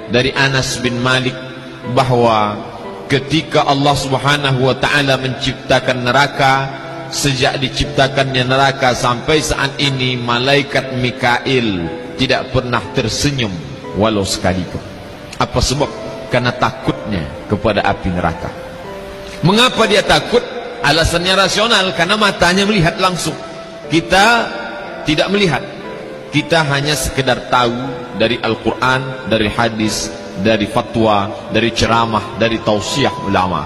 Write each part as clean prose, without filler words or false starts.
dari Anas bin Malik bahwa ketika Allah Subhanahu wa taala menciptakan neraka, sejak diciptakannya neraka sampai saat ini malaikat Mikail tidak pernah tersenyum walau sekalipun. Apa sebab? Karena takutnya kepada api neraka. Mengapa dia takut? Alasannya rasional, karena matanya melihat langsung. Kita tidak melihat. Kita hanya sekedar tahu dari Al-Quran, dari hadis, dari fatwa, dari ceramah, dari tausiah ulama.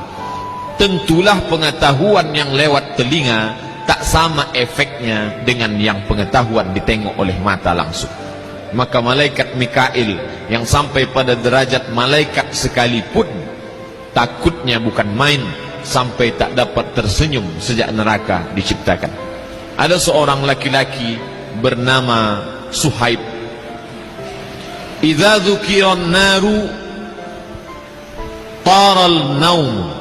Tentulah pengetahuan yang lewat telinga tak sama efeknya dengan yang pengetahuan ditengok oleh mata langsung. Maka malaikat Mikail yang sampai pada derajat malaikat sekalipun takutnya bukan main, sampai tak dapat tersenyum sejak neraka diciptakan. Ada seorang laki-laki bernama Suhaib. Idza dzukiran naru taral naum.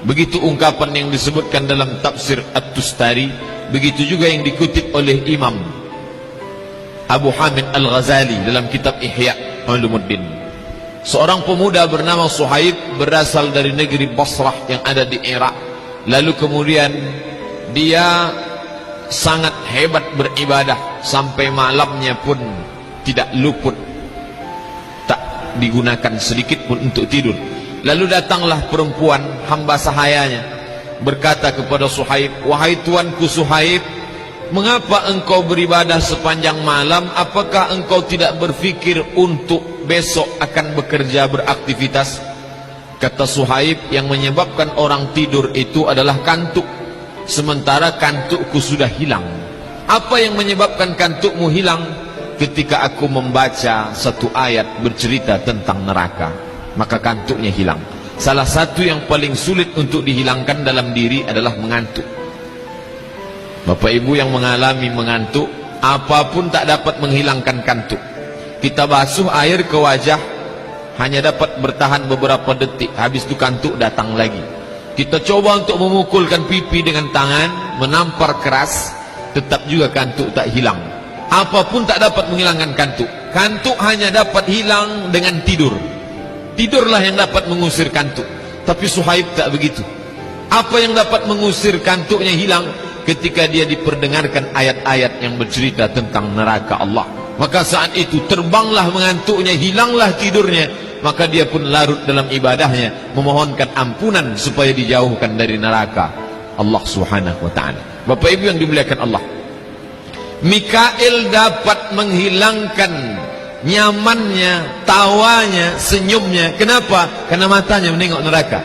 Begitu ungkapan yang disebutkan dalam tafsir At-Tustari, begitu juga yang dikutip oleh Imam Abu Hamid Al-Ghazali dalam kitab Ihya Ulumuddin. Seorang pemuda bernama Suhaib berasal dari negeri Basrah yang ada di Irak. Lalu kemudian dia sangat hebat beribadah, sampai malamnya pun tidak luput, tak digunakan sedikit pun untuk tidur. Lalu datanglah perempuan hamba sahayanya berkata kepada Suhaib, "Wahai tuanku Suhaib, mengapa engkau beribadah sepanjang malam? Apakah engkau tidak berfikir untuk besok akan bekerja beraktivitas?" Kata Suhaib, "Yang menyebabkan orang tidur itu adalah kantuk, sementara kantukku sudah hilang." "Apa yang menyebabkan kantukmu hilang?" "Ketika aku membaca satu ayat bercerita tentang neraka, maka kantuknya hilang." Salah satu yang paling sulit untuk dihilangkan dalam diri adalah mengantuk. Bapak ibu yang mengalami mengantuk, apapun tak dapat menghilangkan kantuk. Kita basuh air ke wajah, hanya dapat bertahan beberapa detik, habis itu kantuk datang lagi. Kita coba untuk memukulkan pipi dengan tangan, menampar keras, tetap juga kantuk tak hilang. Apapun tak dapat menghilangkan kantuk. Kantuk hanya dapat hilang dengan tidur. Tidurlah yang dapat mengusir kantuk. Tapi Suhaib tak begitu. Apa yang dapat mengusir kantuknya hilang? Ketika dia diperdengarkan ayat-ayat yang bercerita tentang neraka Allah. Maka saat itu terbanglah mengantuknya, hilanglah tidurnya. Maka dia pun larut dalam ibadahnya, memohonkan ampunan supaya dijauhkan dari neraka Allah Subhanahu wa ta'ala. Bapak ibu yang dimuliakan Allah, Mikail dapat menghilangkan nyamannya, tawanya, senyumnya. Kenapa? Karena matanya menengok neraka.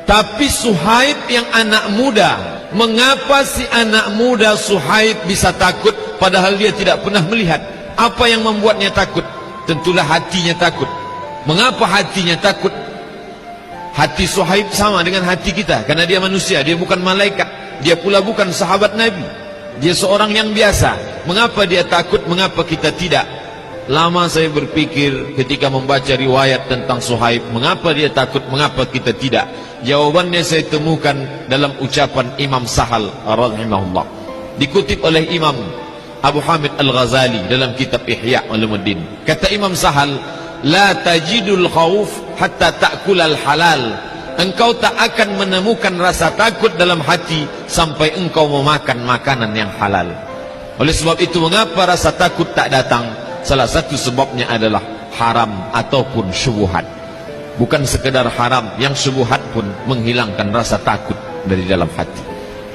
Tapi Suhaib yang anak muda, mengapa si anak muda Suhaib bisa takut padahal dia tidak pernah melihat? Apa yang membuatnya takut? Tentulah hatinya takut. Mengapa hatinya takut? Hati Suhaib sama dengan hati kita, karena dia manusia, dia bukan malaikat. Dia pula bukan sahabat Nabi, dia seorang yang biasa. Mengapa dia takut? Mengapa kita tidak? Lama saya berpikir ketika membaca riwayat tentang Suhaib, mengapa dia takut, mengapa kita tidak? Jawabannya saya temukan dalam ucapan Imam Sahal rahimahullah, dikutip oleh Imam Abu Hamid Al-Ghazali dalam kitab Ihya Ulumuddin. Kata Imam Sahal, "La tajidul khauf hatta ta'kulal halal." Engkau tak akan menemukan rasa takut dalam hati sampai engkau memakan makanan yang halal. Oleh sebab itu, mengapa rasa takut tak datang? Salah satu sebabnya adalah haram ataupun syubhat. Bukan sekedar haram, yang syubhat pun menghilangkan rasa takut dari dalam hati.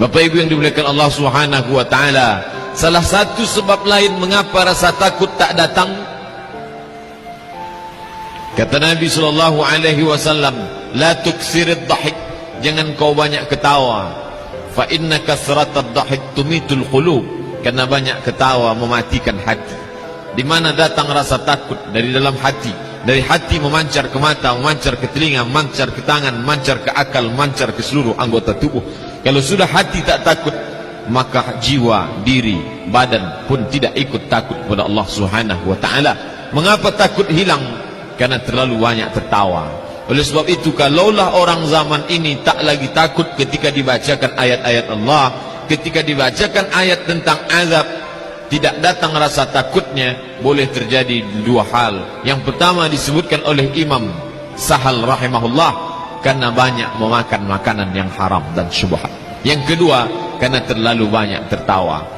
Bapak ibu yang dimuliakan Allah Subhanahu wa ta'ala, salah satu sebab lain mengapa rasa takut tak datang, kata Nabi SAW, "La tuksirid dhahik." Jangan kau banyak ketawa. "Fa inna kasratad dhahik tumitul qulub." Karena banyak ketawa mematikan hati. Di mana datang rasa takut? Dari dalam hati. Dari hati memancar ke mata, memancar ke telinga, memancar ke tangan, memancar ke akal, memancar ke seluruh anggota tubuh. Kalau sudah hati tak takut, maka jiwa, diri, badan pun tidak ikut takut kepada Allah Subhanahu wa ta'ala. Mengapa takut hilang? Karena terlalu banyak tertawa. Oleh sebab itu, kalaulah orang zaman ini tak lagi takut ketika dibacakan ayat-ayat Allah, ketika dibacakan ayat tentang azab, tidak datang rasa takutnya, boleh terjadi dua hal. Yang pertama disebutkan oleh Imam Sahal rahimahullah, karena banyak memakan makanan yang haram dan syubhat. Yang kedua, karena terlalu banyak tertawa.